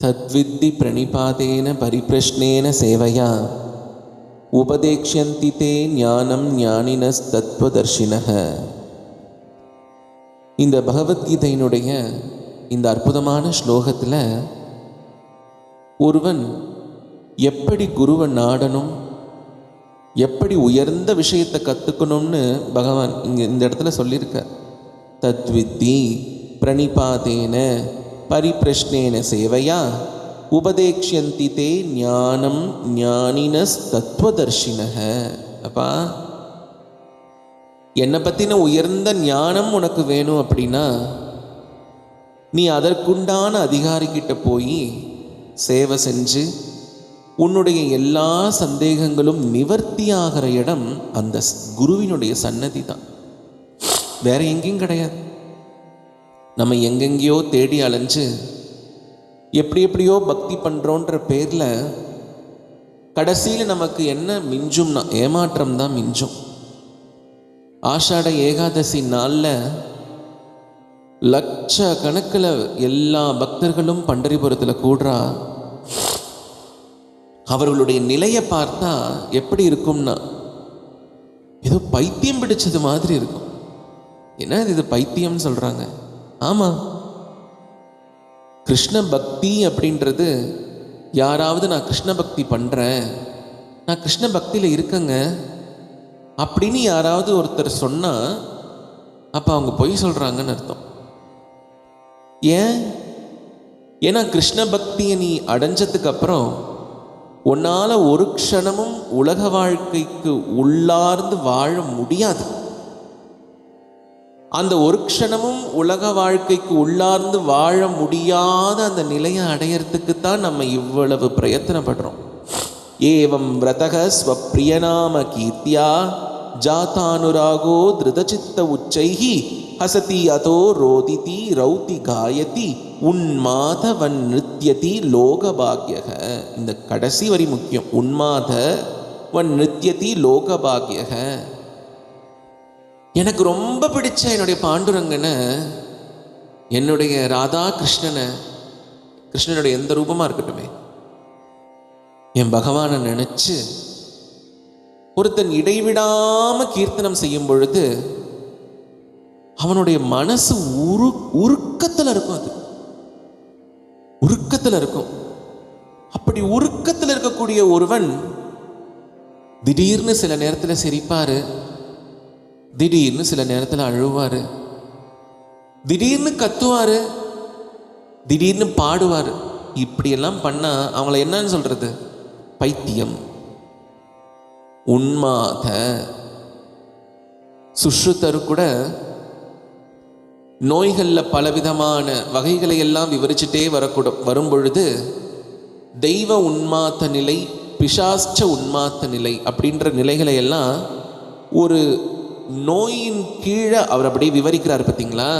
தத்வித்தி பிரணிபாதேன பரிப்ரஷ்னேன சேவையா உபதேக்ஷந்தி தே ஞானம் ஞானினஸ் தத்வதர்ஷினக. இந்த பகவத்கீதையினுடைய இந்த அற்புதமான ஸ்லோகத்தில் ஒருவன் எப்படி குருவை நாடணும், எப்படி உயர்ந்த விஷயத்தை கற்றுக்கணும்னு பகவான் இங்கே இந்த இடத்துல சொல்லியிருக்க. தத்வித்தி பிரணிபாதேன பரிப்ரஷ்னேன சேவையா உபதேக்ஷந்தி தே ஞானம் ஞானினஸ் தத்வதர்ஷினக. அப்பா, என்னை பற்றின உயர்ந்த ஞானம் உனக்கு வேணும் அப்படின்னா நீ அதற்குண்டான அதிகாரிக்கிட்ட போய் சேவை செஞ்சு உன்னுடைய எல்லா சந்தேகங்களும் நிவர்த்தியாகிற இடம் அந்த குருவினுடைய சன்னதி தான், வேற எங்கேயும் கிடையாது. நம்ம எங்கெங்கேயோ தேடி அலைஞ்சு எப்படியோ பக்தி பண்ணுறோன்ற பேரில் கடைசியில் நமக்கு என்ன மிஞ்சும்னா ஏமாற்றம் தான் மிஞ்சும். ஆஷாட ஏகாதசி நாளில் லட்ச கணக்கில் எல்லா பக்தர்களும் பண்டரிபுரத்தில் கூடுறா. அவர்களுடைய நிலையை பார்த்தா எப்படி இருக்கும்னா ஏதோ பைத்தியம் பிடிச்சது மாதிரி இருக்கும். என்ன இது பைத்தியம்னு சொல்கிறாங்க? ஆமாம், கிருஷ்ண பக்தி அப்படின்றது யாராவது நான் கிருஷ்ண பக்தி பண்ணுறேன், நான் கிருஷ்ண பக்தியில் இருக்கேங்க அப்படின்னு யாராவது ஒருத்தர் சொன்னால் அப்போ அவங்க பொய் சொல்கிறாங்கன்னு அர்த்தம். ஏன்னா கிருஷ்ண பக்தியை நீ அடைஞ்சதுக்கு அப்புறம் உன்னால் ஒரு க்ஷணமும் உலக வாழ்க்கைக்கு உள்ளார்ந்து வாழ முடியாது. அந்த ஒரு க்ஷணமும் உலக வாழ்க்கைக்கு உள்ளார்ந்து வாழ முடியாத அந்த நிலையை அடையறதுக்கு தான் நம்ம இவ்வளவு பிரயத்தனப்படுறோம். ஏவம் விரதக ஸ்வப்ரியநாம கீர்த்தியா ஜாதானுராகோ திருதசித்த உச்சைஹி ஹசதி அதோ ரோதிதி ரௌதி காயதி உன்மாதவன் நிருத்யதி லோகபாக்யக. இந்த கடைசி வரி முக்கியம். உன்மாதவன் நிருத்யதி லோகபாக்யக. எனக்கு ரொம்ப பிடிச்ச என்னுடைய பாண்டுரங்கனை, என்னுடைய ராதா கிருஷ்ணனை, கிருஷ்ணனுடைய எந்த ரூபமாக இருக்கட்டுமே, என் பகவானை நினச்சி ஒருத்தன் இடைவிடாமல் கீர்த்தனம் செய்யும் பொழுது அவனுடைய மனசு உருக்கத்தில் இருக்கும். அது உருக்கத்தில் இருக்கும். அப்படி உருக்கத்தில் இருக்கக்கூடிய ஒருவன் திடீர்னு சில நேரத்தில் சிரிப்பார், திடீர்னு சில நேரத்தில் அழுவார், திடீர்னு கத்துவார், திடீர்னு பாடுவார். இப்படியெல்லாம் பண்ணால் அவங்கள என்னன்னு சொல்கிறது? பைத்தியம், உன்மாத. சுஷ்ருதர் கூட நோய்களில் பலவிதமான வகைகளை எல்லாம் விவரிச்சுட்டே வரும் பொழுது தெய்வ உன்மாத்த நிலை, பிசாச்ச உன்மாத்த நிலை அப்படின்ற நிலைகளை எல்லாம் ஒரு நோயின் கீழே அவர் அப்படியே விவரிக்கிறார். பார்த்தீங்களா?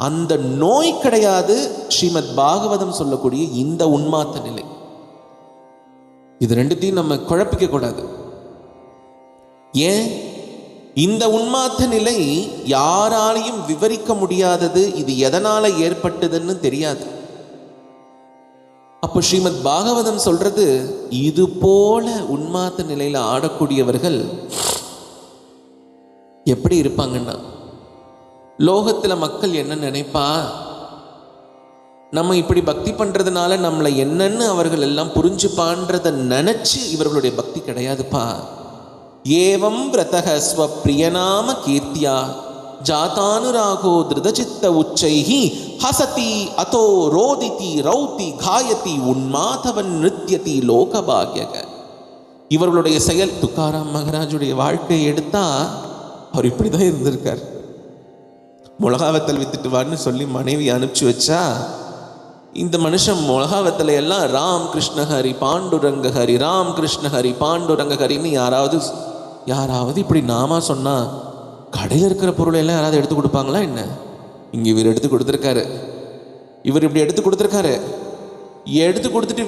அந்த நோய் கிடையாது ஸ்ரீமத் பாகவதம் சொல்லக்கூடிய இந்த உன்மாத்த நிலை. இது ரெண்டுத்தையும் நம்ம குழப்பிக்க கூடாது. ஏன்? இந்த உன்மாத்த நிலை யாராலையும் விவரிக்க முடியாதது. இது எதனால ஏற்பட்டதுன்னு தெரியாது. அப்போ ஸ்ரீமத் பாகவதம் சொல்றது, இது போல உன்மாத்த நிலையில ஆடக்கூடியவர்கள் எப்படி இருப்பாங்கன்னா, லோகத்தில் மக்கள் என்ன நினைப்பா, நம்ம இப்படி பக்தி பண்றதுனால நம்மளை என்னன்னு அவர்கள் எல்லாம் புரிஞ்சுப்பான்றதை நினைச்சு இவர்களுடைய பக்தி கிடையாதுப்பா. ஏவம் விரதக ஸ்வப்ரியநாம கீர்த்தியா ஜாதானுராகோ திருதசித்த உச்சைஹி ஹசதி அதோ ரோதிதி ரௌதி காயதி உன்மாதவன் நிருத்யதி லோகபாக்யக. இவர்களுடைய செயல், துக்காராம் மகாராஜுடைய வாழ்க்கையை எடுத்தா அவர் இப்படிதான் இருந்திருக்கார். மிளகாவத்தல் வித்துட்டு வான்னு சொல்லி மனைவி அனுப்பிச்சு வச்சா இந்த மனுஷன் மிளகாவத்தலை எல்லாம் ராம் கிருஷ்ண ஹரி பாண்டுரங்க ஹரி, ராம் கிருஷ்ண ஹரி பாண்டுரங்க ஹரின்னு யாராவது இப்படி நாமா சொன்னா கடையில் இருக்கிற பொருளை எல்லாம் யாராவது எடுத்து கொடுப்பாங்களா என்ன? இங்கே இவர் எடுத்து கொடுத்துருக்காரு, இவர் இப்படி எடுத்து கொடுத்துருக்காரு. எடுத்து கொடுத்துட்டு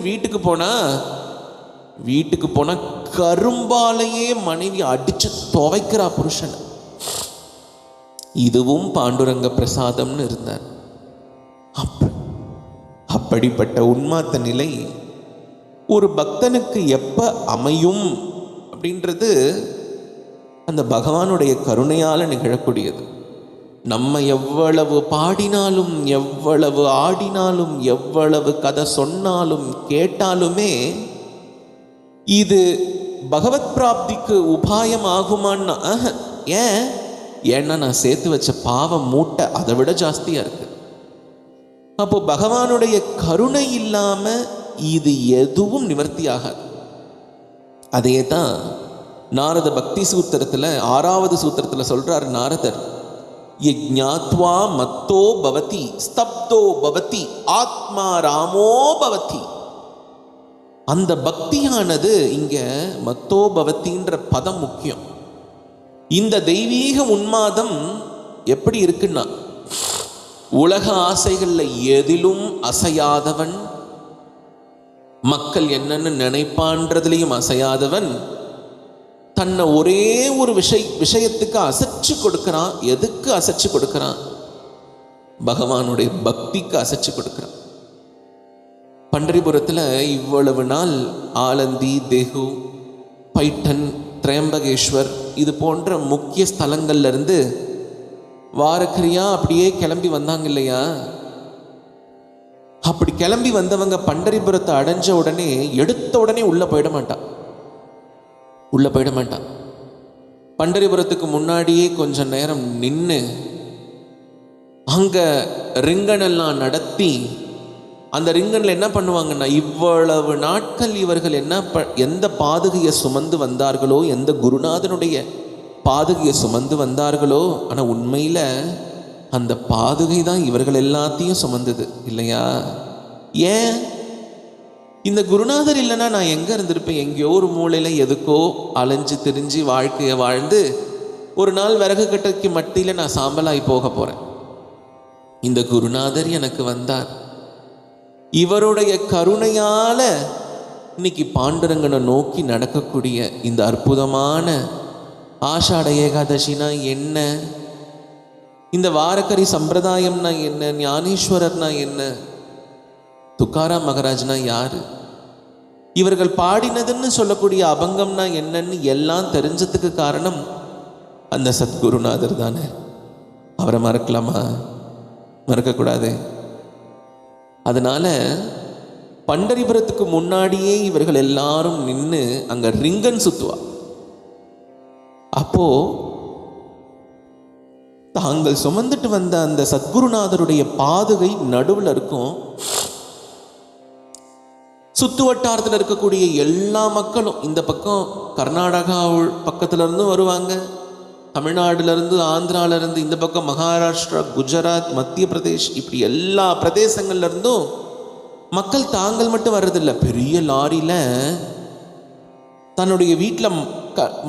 வீட்டுக்கு போனா கரும்பாலையே மனைவி அடிச்சு துவைக்கிறா புருஷன். இதுவும் பாண்டுரங்க பிரசாதம்னு இருந்தார். அப்படிப்பட்ட உன்மாத்த நிலை ஒரு பக்தனுக்கு எப்போ அமையும் அப்படின்றது அந்த பகவானுடைய கருணையால் நிகழக்கூடியது. நம்ம எவ்வளவு பாடினாலும், எவ்வளவு ஆடினாலும், எவ்வளவு கதை சொன்னாலும் கேட்டாலுமே இது பகவத் பிராப்திக்கு உபாயம் ஆகுமான்னா ஏன்னா நான் சேர்த்து வச்ச பாவம் மூட்டை அதை விட ஜாஸ்தியாக இருக்கு. அப்போ பகவானுடைய கருணை இல்லாம இது எதுவும் நிவர்த்தி ஆகாது. அதே தான் நாரத பக்தி சூத்திரத்தில் 6வது சூத்திரத்தில் சொல்றார் நாரதர், யஜ்ஞாத்வா மத்தோ பவதி ஸ்தப்தோ பவதி ஆத்மா ராமோ பவதி. அந்த பக்தியானது இங்க மத்தோ பவத்தின்ற பதம் முக்கியம். இந்த தெய்வீக உன்மாதம் எப்படி இருக்குன்னா, உலக ஆசைகள்ல எதிலும் அசையாதவன், மக்கள் என்னன்னு நினைப்பான்றதுலையும் அசையாதவன், தன்னை ஒரே ஒரு விஷயத்துக்கு அசைச்சு கொடுக்கிறான். எதுக்கு அசைச்சு கொடுக்கிறான்? பகவானுடைய பக்திக்கு அசைச்சு கொடுக்கிறான். பண்டரிபுரத்தில் இவ்வளவு நாள் ஆலந்தி, தேகு, பைட்டன், திரையம்பகேஸ்வர் இது போன்ற முக்கிய ஸ்தலங்கள்ல இருந்து வாரக்கிரியா அப்படியே கிளம்பி வந்தாங்க இல்லையா? அப்படி கிளம்பி வந்தவங்க பண்டரிபுரத்தை அடைஞ்ச உடனே எடுத்த உடனே உள்ள போயிட மாட்டான். பண்டரிபுரத்துக்கு முன்னாடியே கொஞ்சம் நேரம் நின்று அங்க ரிங்கனெல்லாம் நடத்தி, அந்த ரிங்கனில் என்ன பண்ணுவாங்கன்னா, இவ்வளவு நாட்கள் இவர்கள் எந்த பாதுகையை சுமந்து வந்தார்களோ, எந்த குருநாதனுடைய பாதுகையை சுமந்து வந்தார்களோ, ஆனால் உண்மையில் அந்த பாதுகை தான் இவர்கள் எல்லாத்தையும் சுமந்தது இல்லையா? ஏன்? இந்த குருநாதர் இல்லைன்னா நான் எங்கே இருந்திருப்பேன்? எங்கேயோ ஒரு மூலையில் எதுக்கோ அலைஞ்சு திரிஞ்சு வாழ்க்கையை வாழ்ந்து ஒரு நாள் விறகு கட்டைக்கு மட்டியில் நான் சாம்பலாகி போக போகிறேன். இந்த குருநாதர் எனக்கு வந்தார். இவருடைய கருணையால இன்னைக்கு பாண்டுரங்கனை நோக்கி நடக்கக்கூடிய இந்த அற்புதமான ஆஷாட ஏகாதசினா என்ன, இந்த வாரக்கரி சம்பிரதாயம்னா என்ன, ஞானேஸ்வரர்னா என்ன, துக்காராம் மகாராஜ்னா யாரு, இவர்கள் பாடினதுன்னு சொல்லக்கூடிய அபங்கம்னா என்னன்னு எல்லாம் தெரிஞ்சதுக்கு காரணம் அந்த சத்குருநாதர் தானே. அவரை மறக்கலாமா? மறக்கக்கூடாது. அதனால பண்டரிபுரத்துக்கு முன்னாடியே இவர்கள் எல்லாரும் நின்று அங்க ரிங்கன் சுத்துவா. அப்போ தாங்கள் சுமந்துட்டு வந்த அந்த சத்குருநாதருடைய பாதுகை நடுவில் இருக்கும். சுத்து வட்டாரத்தில் இருக்கக்கூடிய எல்லா மக்களும், இந்த பக்கம் கர்நாடகா பக்கத்துல இருந்து வருவாங்க, தமிழ்நாடுல இருந்து, ஆந்திரால இருந்து, இந்த பக்கம் மகாராஷ்டிரா, குஜராத், மத்திய பிரதேஷ், இப்படி எல்லா பிரதேசங்கள்ல இருந்தும் மக்கள் தாங்கள் மட்டும் வர்றதில்லை. பெரிய லாரியில தன்னுடைய வீட்டில்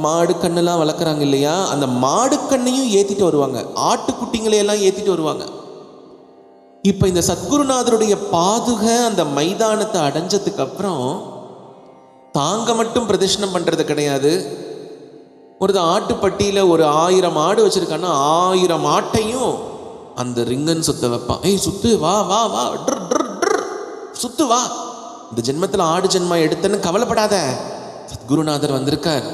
மாடு கண்ணெல்லாம் வளர்க்குறாங்க இல்லையா, அந்த மாடு கண்ணையும் ஏற்றிட்டு வருவாங்க, ஆட்டுக்குட்டிங்களையெல்லாம் ஏற்றிட்டு வருவாங்க. இப்போ இந்த சத்குருநாதருடைய பாதுகை அந்த மைதானத்தை அடைஞ்சதுக்கு அப்புறம் தாங்க மட்டும் பிரதர்ஷனம் பண்ணுறது கிடையாது. ஒரு ஆட்டுப்பட்டியில் ஒரு 1000 ஆடு வச்சுருக்கான்னா 1000 ஆட்டையும் அந்த ரிங்கன் சுத்த வைப்பான். ஏய் சுத்து, வா வா வா, ட்ரு ட்ரு ட்ரு, சுத்து வா, இந்த ஜென்மத்தில் ஆடு ஜென்மா எடுத்தேன்னு கவலைப்படாத, சத்குருநாதர் வந்திருக்கார்,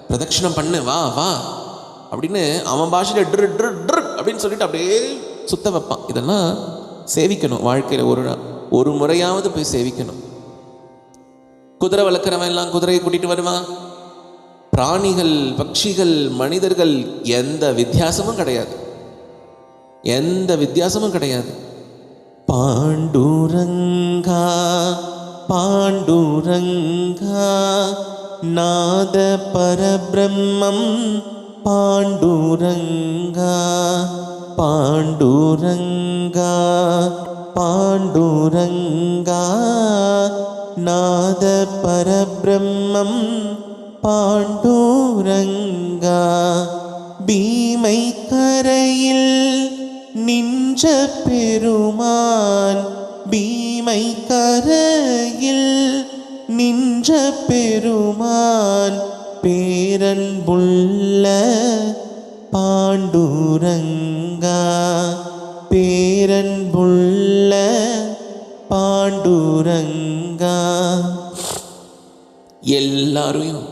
பிரதட்சணம் பண்ணு, வா வா அப்படின்னு அவன் பாஷையில் ட்ரு ட்ரு ட்ரு அப்படின்னு சொல்லிட்டு அப்படியே சுத்த வைப்பான். இதெல்லாம் சேவிக்கணும் வாழ்க்கையில், ஒரு முறையாவது போய் சேவிக்கணும். குதிரை வளர்க்குறவன் எல்லாம் குதிரையை கூட்டிகிட்டு வருவான். பிராணிகள், பட்சிகள், மனிதர்கள் எந்த வித்தியாசமும் கிடையாது, எந்த வித்தியாசமும் கிடையாது. பாண்டுரங்கா பாண்டுரங்கா நாத பரபிரம்மம் பாண்டுரங்கா பாண்டுரங்கா பாண்டுரங்கா நாத பரபிரம்மம் பாண்டுரங்கா. பீமை கரையில் நின்ற பெருமான், பீமை கரையில் நின்ற பெருமான், பேரன்புள்ள பாண்டுரங்கா, பேரன்புள்ள பாண்டுரங்கா. பாண்டுரங்கா. எல்லாரையும்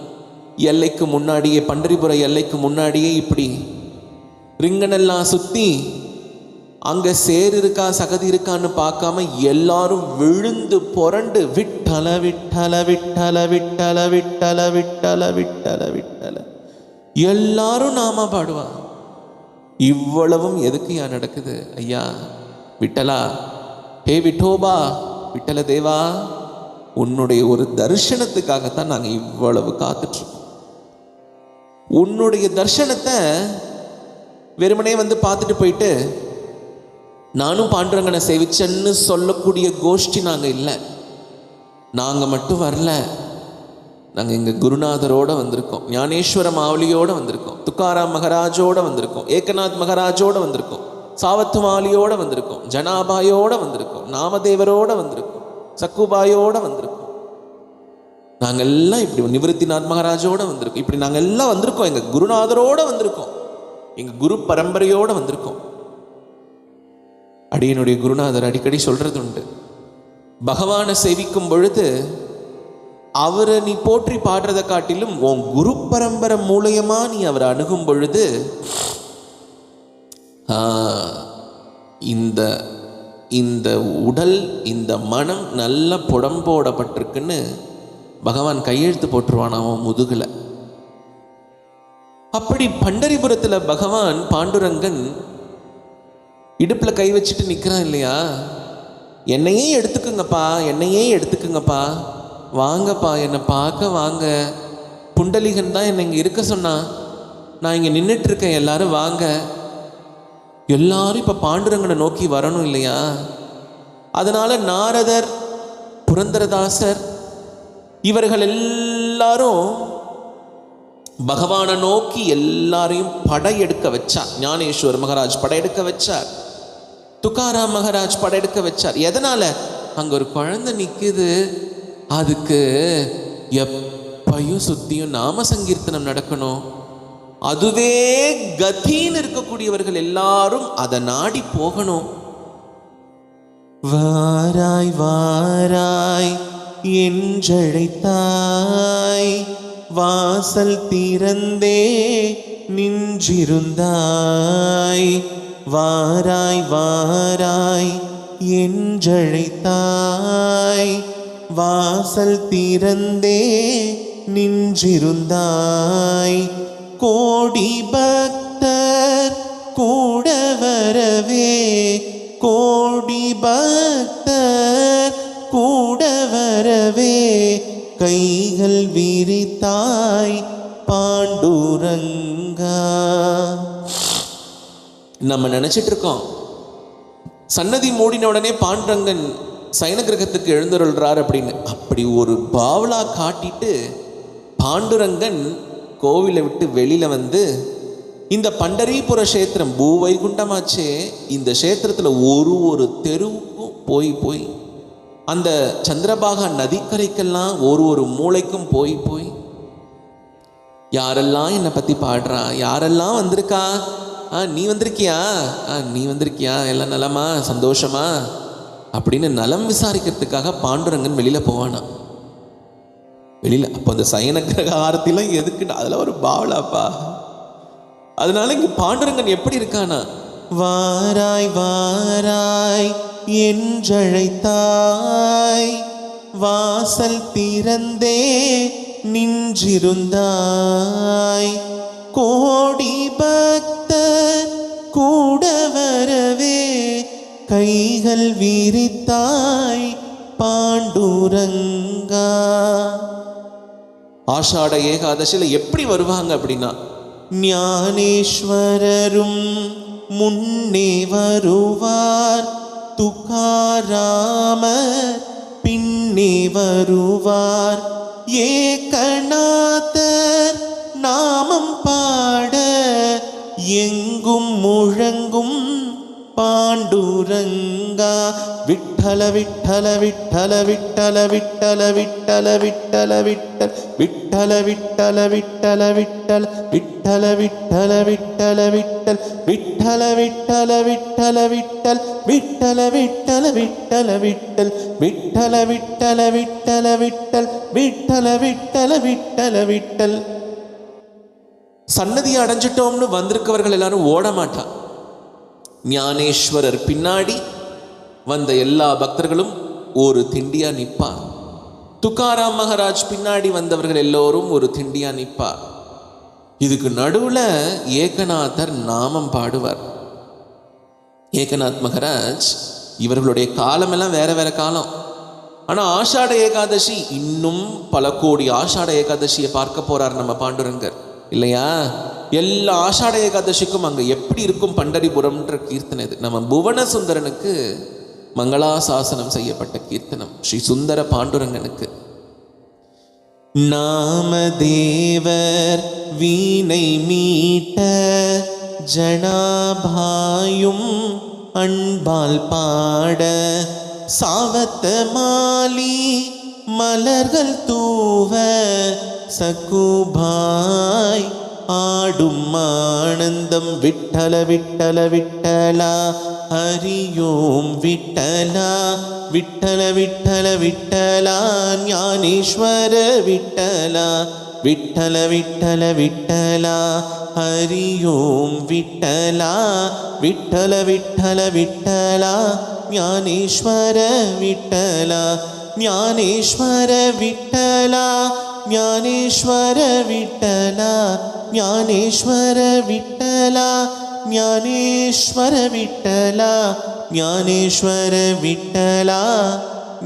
எல்லைக்கு முன்னாடியே, பண்டரிபுர எல்லைக்கு முன்னாடியே இப்படி ரிங்கனெல்லாம் சுத்தி அங்க சேர் இருக்கா சகதி இருக்கான்னு பார்க்காம எல்லாரும் விழுந்து புரண்டு விட்டல விட்டல விட்டல விட்டல விட்டல விட்டல விட்டல விட்டல எல்லாரும் நாம பாடுவா. இவ்வளவும் எதுக்கு யா நடக்குது ஐயா? விட்டலா, ஹே விட்டோபா, விட்டல தேவா, உன்னுடைய ஒரு தரிசனத்துக்காகத்தான் நாங்க இவ்வளவு காத்துட்டு இருக்கோம். உன்னுடைய தரிசனத்தை வெறுமனே வந்து பார்த்துட்டு போயிட்டு நானும் பாண்டுரங்கனை சேவிச்சேன்னு சொல்லக்கூடிய கோஷ்டி நாங்கள் இல்லை. நாங்கள் மட்டும் வரல, நாங்கள் எங்கள் குருநாதரோடு வந்திருக்கோம், ஞானேஸ்வர மாவலியோடு வந்திருக்கோம், துக்காராம் மகராஜோடு வந்திருக்கோம், ஏகநாத் மகராஜோடு வந்திருக்கோம், சாவத்து மாவலியோடு வந்திருக்கோம், ஜனாபாயோடு வந்திருக்கோம், நாமதேவரோடு வந்திருக்கோம், சக்குபாயோடு வந்திருக்கோம். நாங்கள் எல்லாம் இப்படி நிவர்த்திநாத் மகராஜோடு வந்திருக்கோம். இப்படி நாங்கள் எல்லாம் வந்திருக்கோம், எங்கள் குருநாதரோடு வந்திருக்கோம், எங்கள் குரு பரம்பரையோடு வந்திருக்கோம். அடியனுடைய குருநாதர் அடிக்கடி சொல்றது உண்டு, பகவானை சேவிக்கும் பொழுது அவரை நீ போற்றி பாடுறதை காட்டிலும் உன் குரு பரம்பரை மூலயமா நீ அவரை அணுகும் பொழுது இந்த இந்த உடல் இந்த மனம் நல்ல புடம்போடப்பட்டிருக்குன்னு பகவான் கையெழுத்து போட்டுருவான் அவன் முதுகுல. அப்படி பண்டரிபுரத்துல பகவான் பாண்டுரங்கன் இடுப்புல கை வச்சுட்டு நிற்கிறான் இல்லையா? என்னையே எடுத்துக்குங்கப்பா, என்னையே எடுத்துக்குங்கப்பா, வாங்கப்பா, என்னை பார்க்க வாங்க, புண்டலிகன் தான் என்னை இங்கே இருக்க சொன்னா, நான் இங்கே நின்றுட்டு இருக்கேன், எல்லாரும் வாங்க. எல்லாரும் இப்போ பாண்டுரங்கனை நோக்கி வரணும் இல்லையா? அதனால நாரதர், புரந்தரதாசர் இவர்கள் எல்லாரும் பகவானை நோக்கி எல்லாரையும் படையெடுக்க வச்சார். ஞானேஸ்வர் மகராஜ் படையெடுக்க வச்சார், துக்காராம் மகராஜ் படையெடுக்க வச்சார். எதனால? அங்க ஒரு குழந்தை நிக்குது, அதுக்கு எப்பயும் சுத்தியும் நாம சங்கீர்த்தனம் நடக்கணும், அதுவே கதின்னு இருக்கக்கூடியவர்கள் எல்லாரும் அதை நாடி போகணும். வாராய் வாராய் என்றழைத்தாய், வாசல் திறந்தே நின்றிருந்தாய், வாராய் வாராய் என்றழைத்தாய், வாசல் திறந்தே நின்றிருந்தாய், கோடி பக்தர் கூட வரவே, கோடி பக்தர் கூட வரவே, கைகள் விரித்தாய் பாண்டுரங்கா. நம்ம நினைச்சிட்டு இருக்கோம் சன்னதி மூடின உடனே பாண்டுரங்கன் சயன கிரகத்துக்கு எழுந்தருள்றார் அப்படின்னு. அப்படி ஒரு பாவலா காட்டிட்டு பாண்டுரங்கன் கோவிலை விட்டு வெளியில வந்து இந்த பண்டரிபுர கஷேத்திரம் பூவைகுண்டமாச்சே, இந்த கஷேத்திரத்துல ஒரு தெருவுக்கும் போய் போய் அந்த சந்திரபாகா நதிக்கரைக்கெல்லாம் ஒரு மூளைக்கும் போய் போய் யாரெல்லாம் என்னை பத்தி பாடுறா, யாரெல்லாம் வந்திருக்கா, நீ வந்திருக்கியா, நீ வந்திருக்கியா, எல்லாம் நலமா சந்தோஷமா அப்படின்னு நலம் விசாரிக்கிறதுக்காக பாண்டுரங்கன் வெளியில போவானா வெளியில. அப்போ அந்த சயன கிரக ஆரத்திலாம் எதுக்கு, அதெல்லாம் ஒரு பாவலாப்பா. அதனால இங்க பாண்டுரங்கன் எப்படி இருக்கானா, வாராய் வாராய் என்றழைத்தாய், வாசல் திறந்தே நின்றிருந்தாய், கோடி பக்தர் கூட வரவே, கைகள் விரித்தாய் பாண்டுரங்கா. ஆஷாட ஏகாதசியில எப்படி வருவாங்க அப்படின்னா, ஞானேஸ்வரரும் முன்னே வருவார், துக்காராமர் பின்னே வருவார், ஏகநாதர் நாமம் பாட எங்கும் முழங்கும் பாண்டுரங்கா. விட்டல விட்டல விட்டல விட்டல விட்டல விட்டல விட்டல விட்டல விட்டல் விட்டல விட்டல விட்டல விட்டல் விட்டல விட்டல விட்டல விட்டல் விட்டல விட்டல விட்டல விட்டல் விட்டல விட்டல விட்டல விட்டல் விட்டல விட்டல விட்டல விட்டல் விட்டல விட்டல விட்டல விட்டல். சன்னதியை அடைஞ்சிட்டோம்னு வந்திருக்கவர்கள் எல்லாரும் ஓட மாட்டான். ஞானேஸ்வரர் பின்னாடி வந்த எல்லா பக்தர்களும் ஒரு திண்டியா நிற்பார். துக்காராம் மகாராஜ் பின்னாடி வந்தவர்கள் எல்லோரும் ஒரு திண்டியா நிற்பார். இதுக்கு நடுவில் ஏகநாதர் நாமம் பாடுவார். ஏகநாத் மகாராஜ் இவர்களுடைய காலமெல்லாம் வேற வேற காலம். ஆனால் ஆஷாட ஏகாதசி இன்னும் பல கோடி ஆஷாட ஏகாதசியை பார்க்க போறார் நம்ம பாண்டுரங்கர் இல்லையா? எல்லா ஆஷாட ஏகாதசிக்கும் அங்கே எப்படி இருக்கும் பண்டரிபுரம்ன்ற கீர்த்தனை இது. நம்ம புவன சுந்தரனுக்கு மங்களாசாசனம் செய்யப்பட்ட கீர்த்தனம் ஸ்ரீ சுந்தர பாண்டுரங்கனுக்கு. நாமதேவர் வீணை மீட்ட ஜனாபாயும் அன்பால் பாட சாவத்த மாலி மலர்கள் தூவ சகுபாய் ஆடும் ஆனந்தம் விட்டல விட்டல விட்டலா ஹரியோம் விட்டலா விட்டல விட்டல விட்டலா ஞானேஸ்வர விட்டலா விட்டல விட்டல விட்டலா ஹரியோம் விட்டலா விட்டல விட்டல விட்டலா ஞானேஸ்வர விட்டலா ஞானேஸ்வர விட்டலா ஞானேஸ்வர விட்டலா ஞானேஸ்வர விட்டலா ஞானேஸ்வர விட்டலா ஞானேஸ்வர விட்டலா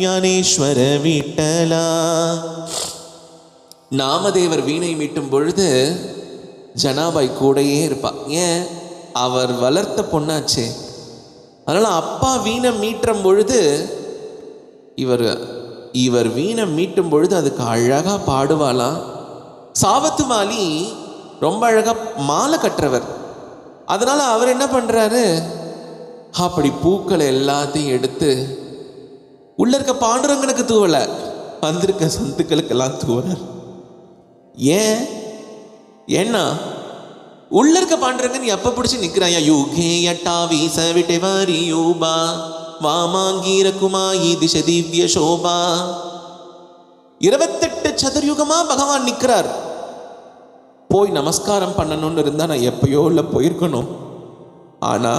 ஞானேஸ்வர விட்டலா. நாமதேவர் வீணை மீட்டும் பொழுது ஜனாபாய் கூடையே இருப்பா. ஏன்? அவர் வளர்த்த பொண்ணாச்சே. அதனால அப்பா வீணை மீட்டும் பொழுது இவர் வீணை மீட்டும் பொழுது அதுக்கு அழகா பாடுவாளாம். சாவத்து மாலி ரொம்ப அழகா மாலை கட்டுறவர். அதனால அவர் என்ன பண்றாரு, அப்படி பூக்களை எல்லாத்தையும் எடுத்து உள்ள இருக்க பாண்டுரங்கனுக்கு தூவல, வந்திருக்க சந்துக்களுக்கெல்லாம் தூவறார். ஏன்னா உள்ள இருக்க பாண்டுரங்கன் எப்ப பிடிச்சி நிக்கிறான். யூகே யட்டா வீச விட்டே வாரி யூபா வாமாங்கீர குமாயி திச திவ்ய சோபா. 28 சதுர்யுகமா பகவான் நிற்கிறார். போய் நமஸ்காரம் பண்ணணும்னு இருந்தா நான் எப்பயோ இல்லை போயிருக்கணும். ஆனா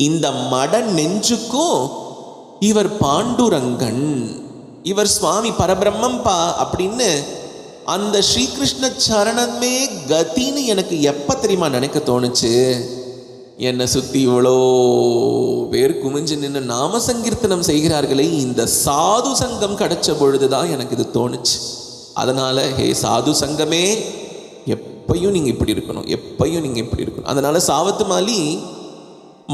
இந்த மட நெஞ்சுக்கும் இவர் பாண்டுரங்கன், இவர் சுவாமி பரபிரம்மம் பா அப்படின்னு அந்த ஸ்ரீகிருஷ்ண சரணமே கதின்னு எனக்கு எப்ப தெரியுமா நினைக்க தோணுச்சு. என்னை சுத்தி இவ்வளோ பேர் குமிஞ்சு நின்று நாம சங்கீர்த்தனம் செய்கிறார்களே, இந்த சாது சங்கம் கிடைச்ச பொழுதுதான் எனக்கு இது தோணுச்சு. அதனால ஹே சாது சங்கமே, எப்பையும் நீங்க இப்படி இருக்கணும், எப்பையும் நீங்க இப்படி இருக்கணும். அதனால சாவத்து மாலி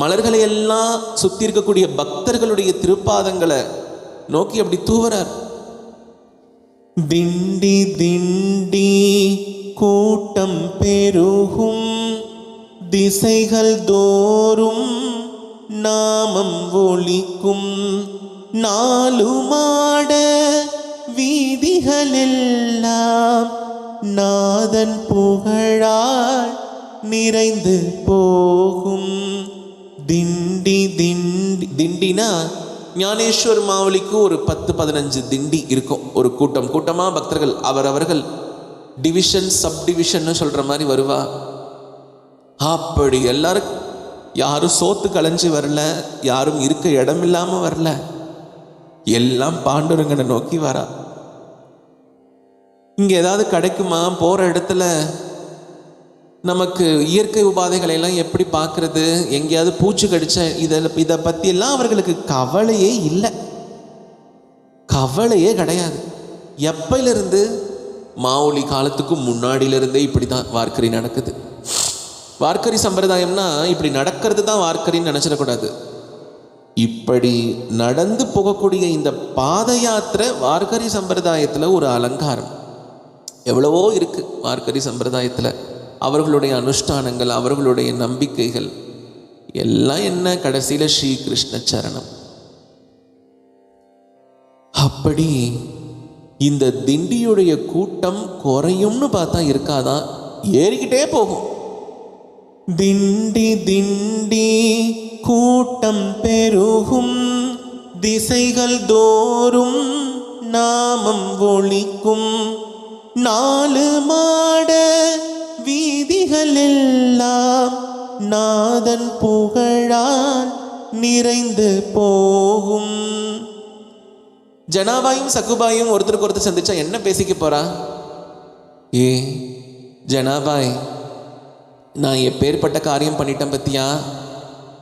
மலர்களை எல்லாம் சுத்தி இருக்கக்கூடிய பக்தர்களுடைய திருப்பாதங்களை நோக்கி அப்படி தூவறார். திண்டி திண்டி கூட்டம் பெருகும் திசைகள் தோறும் நாமம் ஒலிக்கும் நாலு மாட வீதிகள் எல்லாம் நாதன் புகழால் நிறைந்து போகும். திண்டி திண்டி திண்டினா ஞானேஸ்வர் மாவலிக்கு ஒரு 10-15 திண்டி இருக்கும். ஒரு கூட்டமாக பக்தர்கள் அவரவர்கள் டிவிஷன் சப்டிவிஷன் சொல்ற மாதிரி வருவா. அப்படி எல்லாரும் யாரும் சோத்து களைஞ்சு வரல, யாரும் இருக்க இடம் இல்லாம வரல, எல்லாம் பாண்டுரங்கனை நோக்கி வரா. இங்க ஏதாவது கிடைக்குமா? போற இடத்துல நமக்கு இயற்கை உபாதைகளை எல்லாம் எப்படி பார்க்கறது, எங்கேயாவது பூச்சி கடிச்ச இதை பத்தி எல்லாம் அவர்களுக்கு கவலையே இல்லை, கவலையே கிடையாது. எப்பையிலிருந்து? மாவுளி காலத்துக்கு முன்னாடியிலிருந்தே இப்படி தான் வார்க்கரி நடக்குது. வார்க்கரி சம்பிரதாயம்னா இப்படி நடக்கிறது தான் வார்க்கரின்னு நினைச்சிடக்கூடாது. இப்படி நடந்து போகக்கூடிய இந்த பாத யாத்திரை வார்க்கரி சம்பிரதாயத்தில் ஒரு அலங்காரம். எவ்வளவோ இருக்கு வார்க்கரி சம்பிரதாயத்தில். அவர்களுடைய அனுஷ்டானங்கள், அவர்களுடைய நம்பிக்கைகள் எல்லாம் என்ன, கடைசியில் ஸ்ரீகிருஷ்ண சரணம். அப்படி இந்த திண்டியுடைய கூட்டம் குறையும்னு பார்த்தா இருக்காதான், ஏறிக்கிட்டே போகும். திண்டி திண்டி கூட்டம் பெருகும், திசைகள் தோறும் நாமம் ஒலிக்கும், 4 மாட வீதிகள் எல்லாம் நாதன் புகழால் நிறைந்து போகும். ஜனாபாயும் சக்குபாயும் ஒருத்தருக்கு ஒருத்தர் சந்திச்சா என்ன பேசிக்க போறா? ஏ ஜனாபாய், நான் எப்பேற்பட்ட காரியம் பண்ணிட்டேன் பத்தியா?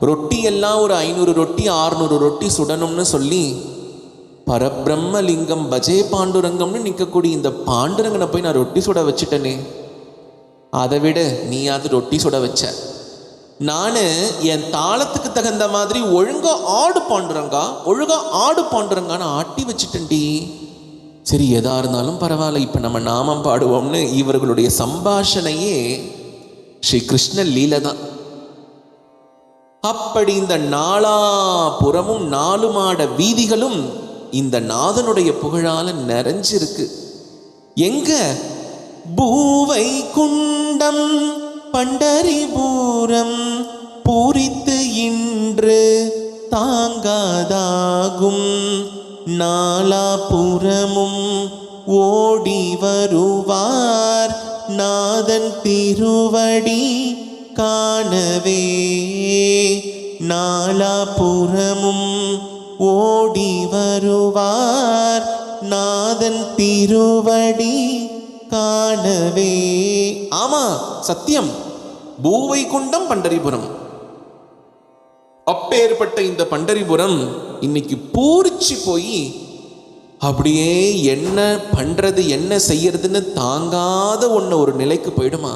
ரொட்டி எல்லாம் ஒரு 500 ரொட்டி 600 ரொட்டி சுடணும்னு சொல்லி பரபிரம்மலிங்கம் பஜே பாண்டுரங்கம்னு நிற்கக்கூடிய இந்த பாண்டுரங்கனை போய் நான் ரொட்டி சுட வச்சுட்டேனே. அதை விட நீயாவது ரொட்டி சுட வச்ச. நான் என் தாளத்துக்கு தகுந்த மாதிரி ஒழுங்கா ஆடு பாண்டுறங்கான்னு ஆட்டி வச்சுட்டேன்டி. சரி, எதா இருந்தாலும் பரவாயில்ல, இப்போ நம்ம நாமம் பாடுவோம்னு இவர்களுடைய சம்பாஷணையே ஸ்ரீ கிருஷ்ண லீலை தான். அப்படி இந்த 4 புறமும் 4 மாட வீதிகளும் இந்த நாதனுடைய புகழால நிறைஞ்சிருக்கு. எங்க? பூவை குண்டம் பண்டரிபுரம் பூரித்து இன்று தாங்காதாகும், 4 புறமும் ஓடி வருவார் நாதன் திருவடி காணவே. 4 புறமும் ஓடி வருவார் நாதன் திருவடி காணவே. ஆமா, சத்தியம். பூவை குண்டம் பண்டரிபுரம். அப்பேற்பட்ட இந்த பண்டரிபுரம் இன்னைக்கு பூரிச்சு போய் அப்படியே என்ன பண்றது என்ன செய்யறதுன்னு தாங்காத ஒரு நிலைக்கு போயிடுமா.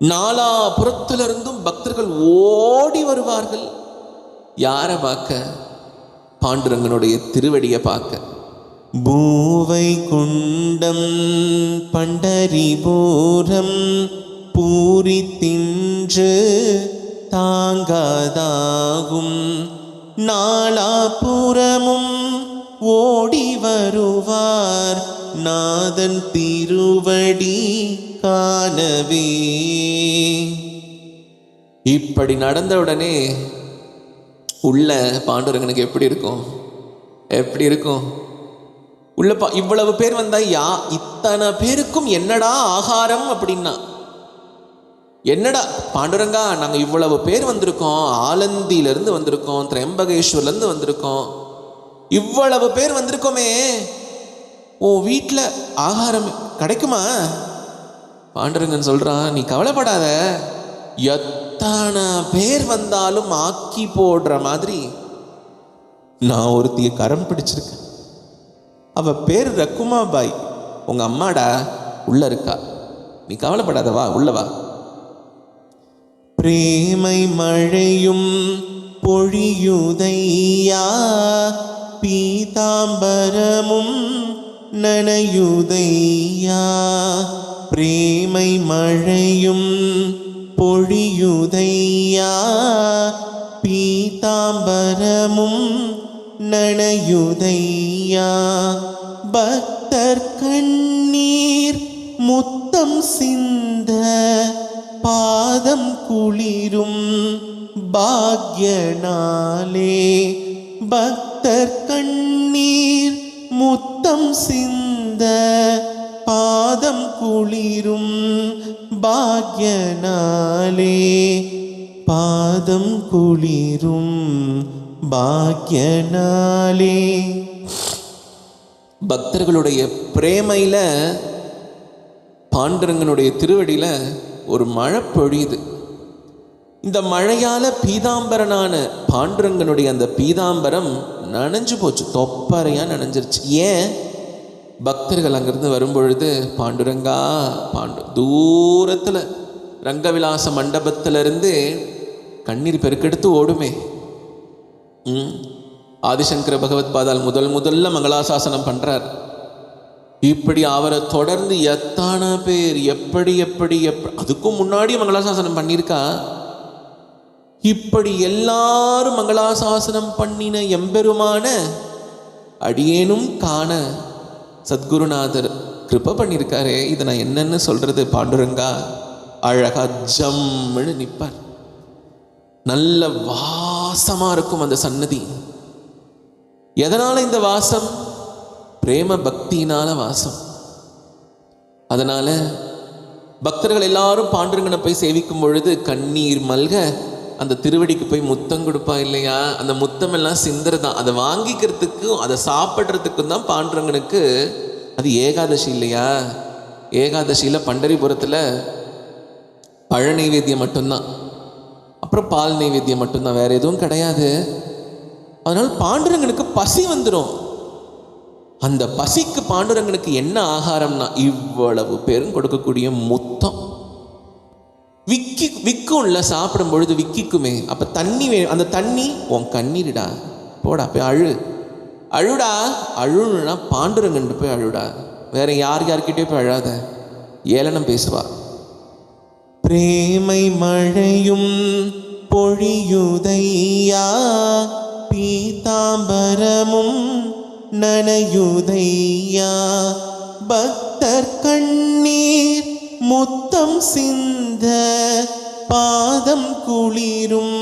4 புறத்திலிருந்தும் பக்தர்கள் ஓடி வருவார்கள். யாரை பார்க்க? பாண்டுரங்கனுடைய திருவடியை பார்க்க. பூவை குண்டம் பண்டரிபுரம் பூரி தின்று தாங்காதாகும், 4 புறமும் ஓடி வருவார் நாதன் திருவடி காணவே. இப்படி நடந்தவுடனே உள்ள பாண்டுரங்கனுக்கு எப்படி இருக்கும்? உள்ள இவ்வளவு பேர் வந்தா இத்தனை பேருக்கும் என்னடா ஆகாரம் அப்படின்னா, என்னடா பாண்டுரங்கா, நாங்கள் இவ்வளவு பேர் வந்திருக்கோம், ஆலந்தியிலிருந்து வந்திருக்கோம், திரையம்பகேஸ்வர்லேருந்து வந்திருக்கோம், இவ்வளவு பேர் வந்திருக்கோமே, உன் வீட்டில் ஆகாரம் கிடைக்குமா? பாண்டுரங்கன் சொல்கிறான், நீ கவலைப்படாத, எத்தனை பேர் வந்தாலும் ஆக்கி போடுற மாதிரி நான் ஒருத்திய கரம் பிடிச்சிருக்கேன். அவ பேர் ரக்குமா பாய், உங்க அம்மாடா, உள்ள இருக்கா, நீ கவலைப்படாத, வா உள்ள வா. பிரேமை மழையும் பொழியுதையா, பீதாம்பரமும் நனையுதையா. பிரேமை மழையும் பொழியுதையா, பீதாம்பரமும் நனையுதையா. பக்தர் கண்ணீர் முத்தம் சிந்த பாதம் குளிரும் பாக்யனாலே. பக்தர் கண்ணீர் முத்தம் சிந்த பாதம் குளிரும் பாக்யனாலே. பாதம் குளிரும் பாக்யனாலே. பக்தர்களுடைய பிரேமையில பாண்டுரங்கனுடைய திருவடியில ஒரு மழை பொழியுது. இந்த மழையால பீதாம்பரனான பாண்டுரங்கனுடைய அந்த பீதாம்பரம் நனைஞ்சு போச்சு, தொப்பறையா நனைஞ்சிருச்சு. ஏன்? பக்தர்கள் அங்கிருந்து வரும்பொழுது பாண்டுரங்கா தூரத்துல ரங்கவிலாச மண்டபத்திலிருந்து கண்ணீர் பெருக்கெடுத்து ஓடுமே. ஆதிசங்கர பகவத் பாதால் முதல்ல மங்களாசாசனம் பண்றார். இப்படி அவரை தொடர்ந்து எத்தனை பேர் எப்படி அதுக்கும் முன்னாடி மங்களாசாசனம் பண்ணியிருக்கா. இப்படி எல்லாரும் மங்களாசாசனம் பண்ணின எம்பெருமான அடியேனும் காண சத்குருநாதர் கிருபை பண்ணியிருக்காரே, இதை நான் என்னன்னு சொல்றது பாண்டுரங்கா. அழகா ஜம்முன்னு நிற்பார். நல்ல வாசமா இருக்கும் அந்த சன்னதி. எதனால இந்த வாசம்? பிரேம பக்தியினால வாசம். அதனால பக்தர்கள் எல்லாரும் பாண்டுரங்கனை போய் சேவிக்கும் பொழுது கண்ணீர் மல்க அந்த திருவடிக்கு போய் முத்தம் கொடுப்பா இல்லையா? அந்த முத்தம் எல்லாம் சிந்தறதான். அதை வாங்கிக்கிறதுக்கும் அதை சாப்பிட்றதுக்கும் தான் பாண்டுரங்கனுக்கு. அது ஏகாதசி இல்லையா? ஏகாதசியில் பண்டரிபுரத்தில் பழ நைவேத்தியம் மட்டும்தான், அப்புறம் பால் நைவேத்தியம் மட்டும்தான், வேற எதுவும் கிடையாது. அதனால் பாண்டுரங்கனுக்கு பசி வந்துடும். அந்த பசிக்கு பாண்டுரங்கனுக்கு என்ன ஆகாரம்னா இவ்வளவு பேரும் கொடுக்கக்கூடிய முத்தம். விற்கும்ல, சாப்பிடும் பொழுது விற்கிக்குமே. அப்போ தண்ணி அந்த தண்ணி உன் கண்ணீருடா, போடா போய் அழுடா. அழுனா பாண்டுரங்கன் போய் அழுடா, வேற யார்கிட்டயும் போய் அழாத. ஏளனம் பேசுவா. பிரேமை மழையும் பொழியுதையா, பீதாம்பரமும் நனையுதையா, பக்தர் கண்ணீர் முத்தம் சிந்த பாதம் குளிரும்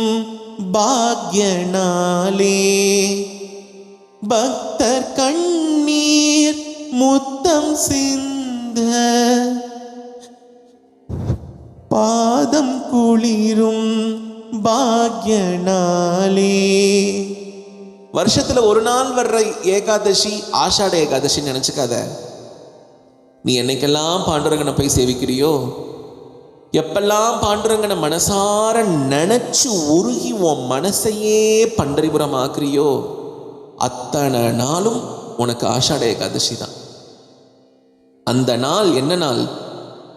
பாக்யனாலே. பக்தர் கண்ணீர் முத்தம் சிந்த பாதம் குளிரும் பாக்யனாலே. வருஷத்துல ஒரு நாள் வர்ற ஏகாதசி ஆஷாட ஏகாதசின்னு நினைச்சுக்காத. நீ என்னைக்கெல்லாம் பாண்டுரங்கனை போய் சேவிக்கிறியோ, எப்பெல்லாம் பாண்டுரங்கனை மனசார நினைச்சு உருகி உன் மனசையே பண்டரிபுரம் ஆக்குறியோ, அத்தனை நாளும் உனக்கு ஆஷாட ஏகாதசி தான். அந்த நாள் என்ன நாள்?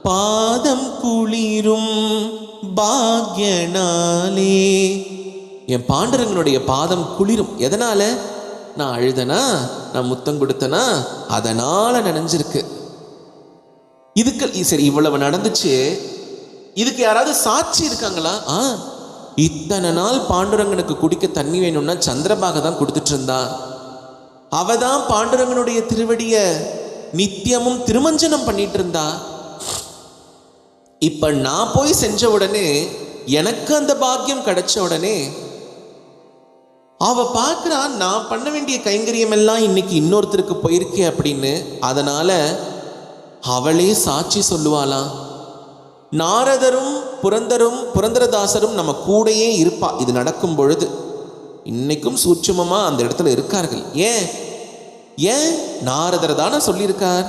பாதம் குளிரும் பாக்யனாலே. என் பாண்டுரங்கனுடைய பாதம் குளிரும். எதனால? நான் அழுதனா, நான் முத்தம் கொடுத்தனா, அதனால நினைஞ்சிருக்கு. இதுக்கு சரி, இவ்வளவு நடந்துச்சு, இதுக்கு யாராவது சாட்சி இருக்காங்களா? இத்தனை நாள் பாண்டுரங்கனுக்கு குடிக்க தண்ணி வேணும்னா சந்திரபாக தான் கொடுத்துட்டு இருந்தா. அவ தான் பாண்டுரங்கனுடைய திருவடிய நித்தியமும் திருமஞ்சனம் பண்ணிட்டு இருந்தா. இப்ப நான் போய் செஞ்ச உடனே, எனக்கு அந்த பாக்கியம் கிடைச்ச உடனே அவ பார்க்கிறா, நான் பண்ண வேண்டிய கைங்கரியம் எல்லாம் இன்னைக்கு இன்னொருத்தருக்கு போயிருக்கே அப்படின்னு. அதனால அவளே சாட்சி சொல்லுவாளாம். நாரதரும் புரந்தரதாசரும் நம்ம கூடையே இருப்பா இது நடக்கும் பொழுது. இன்னைக்கும் சூட்சுமமா அந்த இடத்துல இருக்கார்கள். ஏன் நாரதர் தானே சொல்லியிருக்கார்.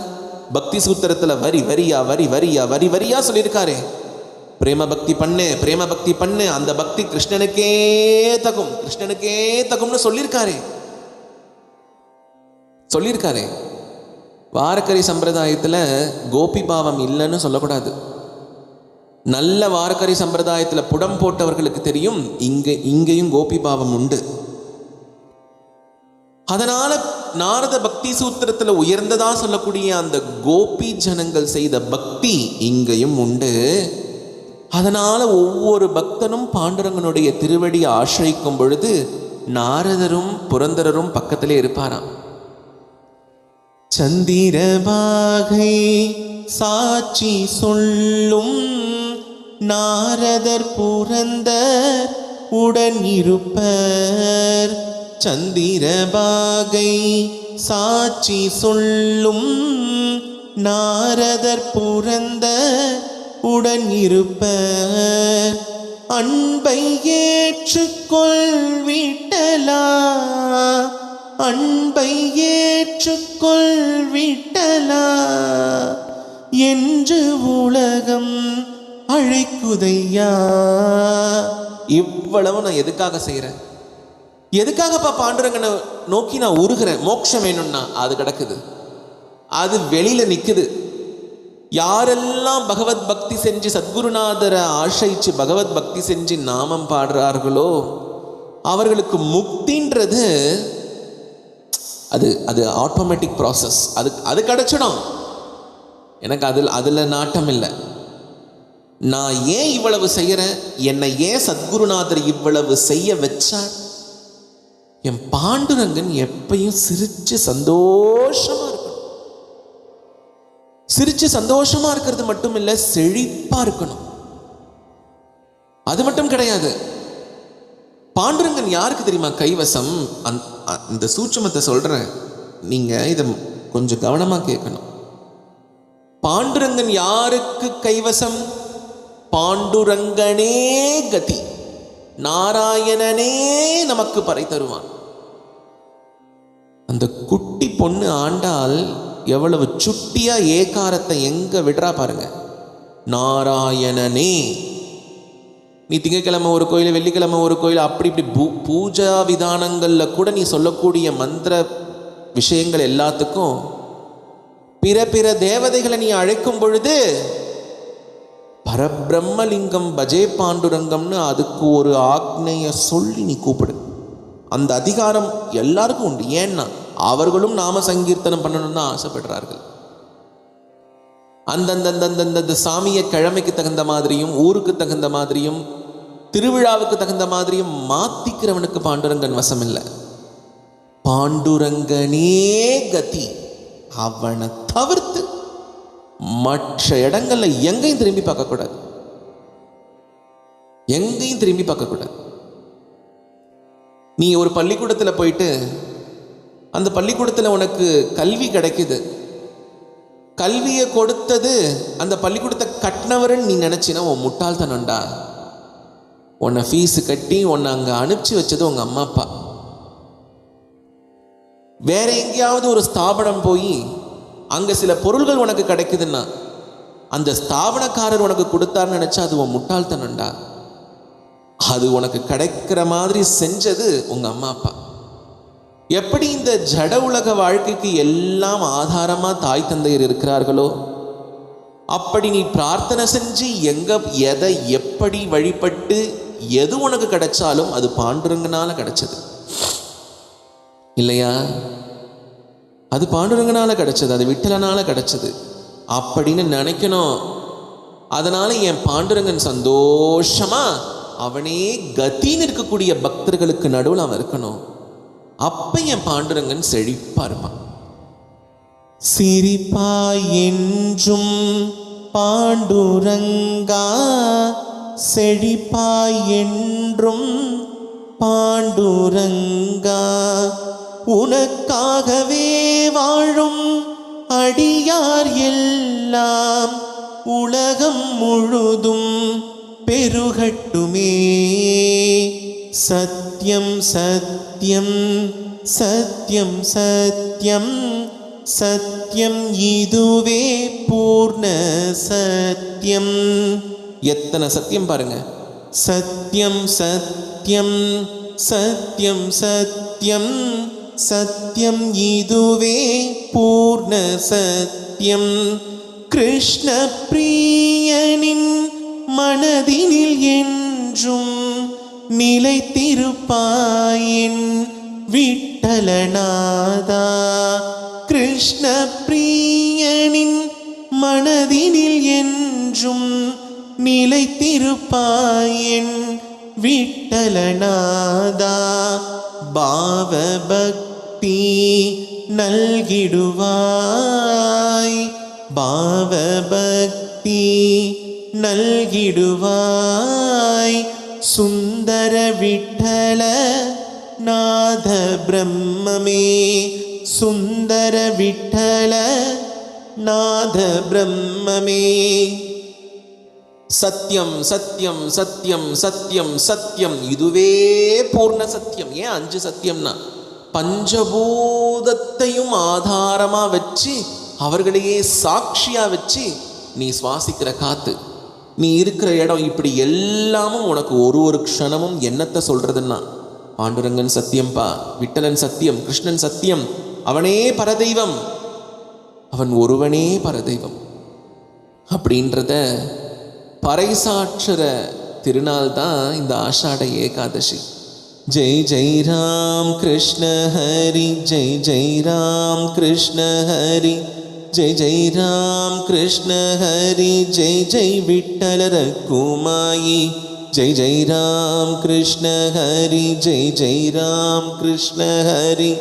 பக்தி சூத்திரத்துல வரி வரியா வரி வரியா வரி வரியா சொல்லியிருக்காரே, பிரேம பக்தி பண்ணு, பிரேம பக்தி பண்ணு, அந்த பக்தி கிருஷ்ணனுக்கே தகும்னு சொல்லியிருக்காரே. வாரக்கரி சம்பிரதாயத்தில் கோபி பாவம் இல்லைன்னு சொல்லக்கூடாது. நல்ல வாரக்கரி சம்பிரதாயத்தில் புடம் போட்டவர்களுக்கு தெரியும், இங்கேயும் கோபி பாவம் உண்டு. அதனால நாரத பக்தி சூத்திரத்தில் உயர்ந்ததா சொல்லக்கூடிய அந்த கோபி ஜனங்கள் செய்த பக்தி இங்கேயும் உண்டு. அதனால ஒவ்வொரு பக்தனும் பாண்டுரங்கனுடைய திருவடியை ஆசிரியிக்கும் பொழுது நாரதரும் புரந்தரரும் பக்கத்திலே இருப்பாராம். சந்திரபாகை சாட்சி சொல்லும் நாரதர் புரந்தர் உடன் இருப்பர். சந்திரபாகை சாட்சி சொல்லும் நாரதர் புரந்தர் உடன் இருப்பர். அன்பை ஏற்றுக்கொள் விட்டலா, அன்பை ஏற்றுக்கொள் விட்டலா என்று உலகம் அழைக்குதையா. இவ்வளவு நான் எதுக்காக செய்கிறேன்? எதுக்காகப்பா பாண்டுரங்கனை நோக்கி நான் உருகிறேன்? மோட்சம் வேணும்னா அது கிடக்குது, அது வெளியில நிக்குது. யாரெல்லாம் பகவத் பக்தி செஞ்சு சத்குருநாதரை ஆசிரிச்சு பகவத் பக்தி செஞ்சு நாமம் பாடுறார்களோ அவர்களுக்கு முக்தின்றது அது ஆட்டோமேட்டிக் ப்ராசஸ். அது கிடைச்சிடும். எனக்கு அதில் நாட்டம் இல்லை. நான் ஏன் இவ்வளவு செய்கிறேன்? என்னை ஏன் சத்குருநாதர் இவ்வளவு செய்ய வச்சார்? என் பாண்டுரங்கன் எப்பயும் சிரிச்சு சந்தோஷமா இருக்கணும். சிரிச்சு சந்தோஷமா இருக்கிறது மட்டும் இல்ல, செழிப்பா இருக்கணும். அது மட்டும் கிடையாது. பாண்டுரங்கன் யாருக்கு தெரியுமா கைவசம்? இந்த சூட்சுமத்தை சொல்றேன், நீங்க இதை கொஞ்சம் கவனமா கேட்கணும். பாண்டுரங்கன் யாருக்கு கைவசம்? பாண்டுரங்கனே கதி, நாராயணனே நமக்கு பறை தருவான். அந்த குட்டி பொண்ணு ஆண்டாள் எவ்வளவு சுட்டியா ஏகாரத்தை எங்க விடுறா பாருங்க. நாராயணனே. நீ திங்கக்கிழமை ஒரு கோயில், வெள்ளிக்கிழமை ஒரு கோயில், அப்படி இப்படி பூஜா விதானங்கள்ல கூட நீ சொல்லக்கூடிய மந்திர விஷயங்கள் எல்லாத்துக்கும் பிற பிற தேவதைகளை நீ அழைக்கும் பொழுது பரபிரம்மலிங்கம் பஜே பாண்டுரங்கம்னு அதுக்கு ஒரு ஆக்னைய சொல்லி நீ கூப்பிடு. அந்த அதிகாரம் எல்லாருக்கும் உண்டு. ஏன்னா அவர்களும் நாம சங்கீர்த்தனம் பண்ணணும்னு தான் ஆசைப்படுறார்கள். அந்தந்த சாமியை கிழமைக்கு தகுந்த மாதிரியும், ஊருக்கு தகுந்த மாதிரியும், திருவிழாவுக்கு தகுந்த மாதிரியும் மாத்திக்கிறவனுக்கு பாண்டுரங்கன் வசம் இல்லை. பாண்டுரங்கனே கதி. அவனை தவிர்த்து மற்ற இடங்கள்ல எங்கேயும் திரும்பி பார்க்கக்கூடாது. எங்கேயும் திரும்பி பார்க்கக்கூடாது. நீ ஒரு பள்ளிக்கூடத்தில் போயிட்டு அந்த பள்ளிக்கூடத்தில் உனக்கு கல்வி கிடைக்குது. கல்வியை கொடுத்தது அந்த பள்ளிக்கூடத்தை கட்டினவருன்னு நீ நினைச்சினா உன் முட்டாள்தனம்டா. உன்னை ஃபீஸு கட்டி உன்னை அங்கே அனுப்பிச்சு வச்சது உங்க அம்மா அப்பா. வேற எங்கேயாவது ஒரு ஸ்தாபனம் போய் அங்கே சில பொருள்கள் உனக்கு கிடைக்குதுன்னா அந்த ஸ்தாபனக்காரர் உனக்கு கொடுத்தாருன்னு நினைச்சா அது உன் முட்டாள்தனம்டா. அது உனக்கு கிடைக்கிற மாதிரி செஞ்சது உங்க அம்மா அப்பா. எப்படி இந்த ஜட உலக வாழ்க்கைக்கு எல்லாம் ஆதாரமா தாய் தந்தையர் இருக்கிறார்களோ, அப்படி நீ பிரார்த்தனை செஞ்சு எங்க எதை எப்படி வழிபட்டு எது உனக்கு கிடைச்சாலும் அது பாண்டுரங்கனால கிடைச்சது இல்லையா? அது பாண்டுரங்கனால கிடைச்சது, அது விட்டலனால கிடைச்சது அப்படின்னு நினைக்கணும். அதனால என் பாண்டுரங்கன் சந்தோஷமா அவனே கத்தின்னு இருக்கக்கூடிய பக்தர்களுக்கு நடுவில் அவன் இருக்கணும். அப்ப என் பாண்டுரங்கன் செழிப்பா இருப்பான். சிரிப்பாய் என்றும் பாண்டுரங்கா, செழிப்பாய் என்றும் பாண்டுரங்கா, உனக்காகவே வாழும் அடியார் எல்லாம் உலகம் முழுதும் பெருகட்டுமே. சத்யம் சத்யம் சத்யம் சத்யம் சத்யம் இதுவே பூர்ண சத்யம். எத்தனை சத்தியம் பாருங்க. சத்யம் சத்யம் சத்யம் சத்யம் சத்யம் இதுவே பூர்ண சத்யம். கிருஷ்ண பிரியனின் மனதினில் என்றும் நிலைத்திருப்பாயின் விட்டலநாதா. கிருஷ்ண பிரியனின் மனதினில் என்றும் நிலைத்திருப்பாயின் விட்டலநாதா. பாவபக்தி நல்கிடுவாய், பாவபக்தி நல்கிடுவாய். சுந்தர விட்டல நாத பிரம்மமே, சுந்தர விட்டல நாத பிரம்மமே. சத்தியம் சத்தியம் சத்தியம் சத்தியம் சத்தியம் இதுவே பூர்ண சத்தியம். ஏன் 5 சத்தியம்னா பஞ்சபூதத்தையும் ஆதாரமா வச்சு அவர்களையே சாட்சியா வச்சு நீ சுவாசிக்கிற காத்து, நீ இருக்கிற இடம், இப்படி எல்லாமும் உனக்கு ஒரு க்ஷணமும் என்னத்தை சொல்றதுன்னா பாண்டுரங்கன் சத்தியம்பா, விட்டலன் சத்தியம், கிருஷ்ணன் சத்தியம், அவனே பரதெய்வம், அவன் ஒருவனே பரதெய்வம் அப்படின்றத பறைசாற்றுற திருநாள் தான் இந்த ஆஷாட ஏகாதசி. ஜெய் ஜெய் ராம் கிருஷ்ண ஹரி, ஜெய் ஜெய் ராம் கிருஷ்ண ஹரி, ஜெய் ஜெய் ராம் கிருஷ்ண ஹரி, ஜெய் ஜெய் விட்டல ரகுமாயி, जय जय राम कृष्ण हरि, जय जय राम कृष्ण हरि,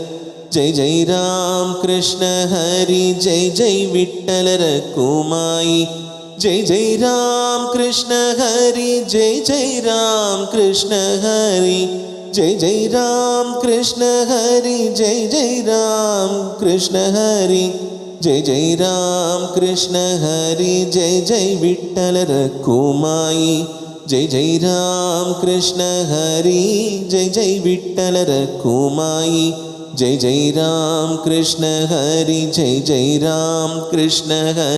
जय जय राम कृष्ण हरि, जय जय विठ्ठल रखुमाई, जय जय राम कृष्ण हरि, जय जय राम कृष्ण हरि, जय जय राम कृष्ण हरि, जय जय राम कृष्ण हरि, जय जय राम कृष्ण हरि, जय जय विठ्ठल रखुमाई, जय जय राम कृष्ण हरि, जय जय विठ्ठल रखुमाई, जय जय राम कृष्ण हरि, जय जय राम कृष्ण हरि।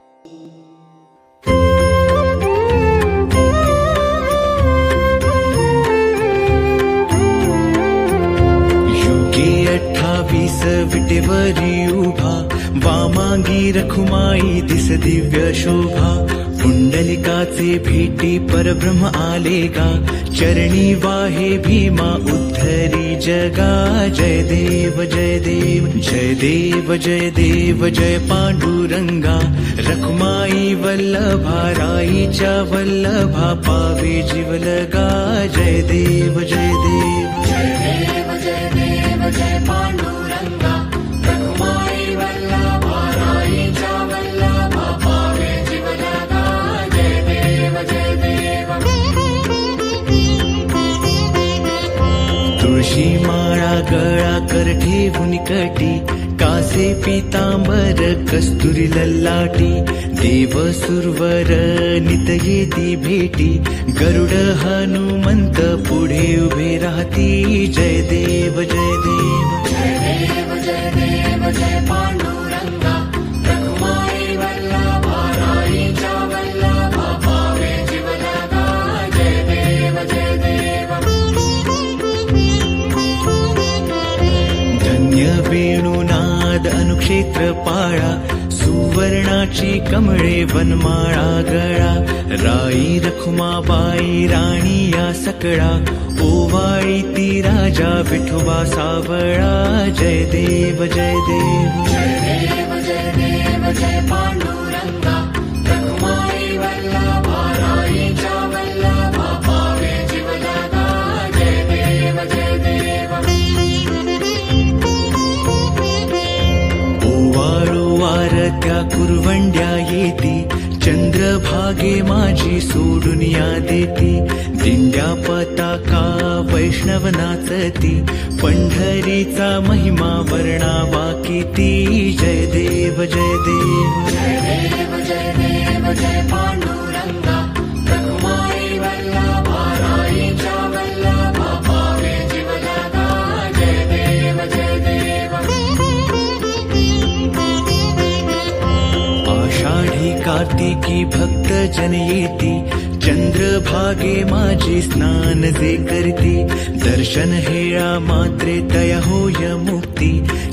युगे 28 विटेवरी उभा, वामांगी रखुमाई दिस दिव्य शोभा, पुंडलिकाचे भेटी परब्रह्म आलेगा, चरणी वाहे भीमा उद्धरी जगा, जय देव जय देव जय देव जय देव जय पांडुरंगा, रखुमाई वल्लभा राईच्या वल्लभा, पावे जीवलगा, जय देव जय देव जय देव जय देव जय पांडुरंगा, रखुमाई वल्लभा राईच्या वल्लभा, पावे जीवलगा, जय देव जय देव। तुळशी माळा गळा कर ठेवून कटी, कासे पीतांबर कस्तुरी ललाटी, देव सुरवर नित येती भेटी, गरुड हनुमंत पुढे उभे राहती, जय देव जय देव जय देव जय देव जय पांडुरंगा, रखुमाई वल्लभा राईच्या वल्लभा, पावे जीवलगा, जय देव जय देव। धन्य वेणुनाद अनुक्षेत्र पाळा, सुवर्णाची कमळे वनमाळा गळा, राई रखुमाबाई राणी या सकळा, ओवाळी ती राजा विठोबा सावळा, जय देव जय देव जय देव जय देव जय पांडुरंगा, रखुमाई वल्लभा राईच्या वल्लभा, पावे जीवलगा, जय देव जय देव। ओवाळू वारत्या कुरवंड्या येती, चंद्रभागे माझी सोडून या देती, दिंड्या पताका वैष्णव नाचती, पंढरीचा महिमा वर्णावा किती, जय देव जय देव जय देव जय देव जय पांडुरंगा, रखुमाई वल्लभा राईच्या वल्लभा, पावे जीवलगा, जय देव जय देव। आषाढी कार्तिकी भक्त जन येती, चंद्रभागे माझी स्नान जे करती, दर्शन हेळा मात्रे तया होय मुक्ती,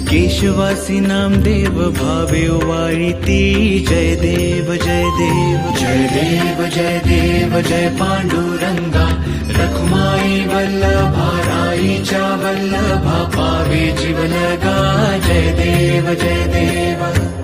केशवासी नामदेव भावे वाळीती, जय देव जय देव जय देव जय देव जय पांडुरंगा, रखुमाई वल्लभा राईच्या वल्लभा, पावे जीवलगा, जय देव जय देव।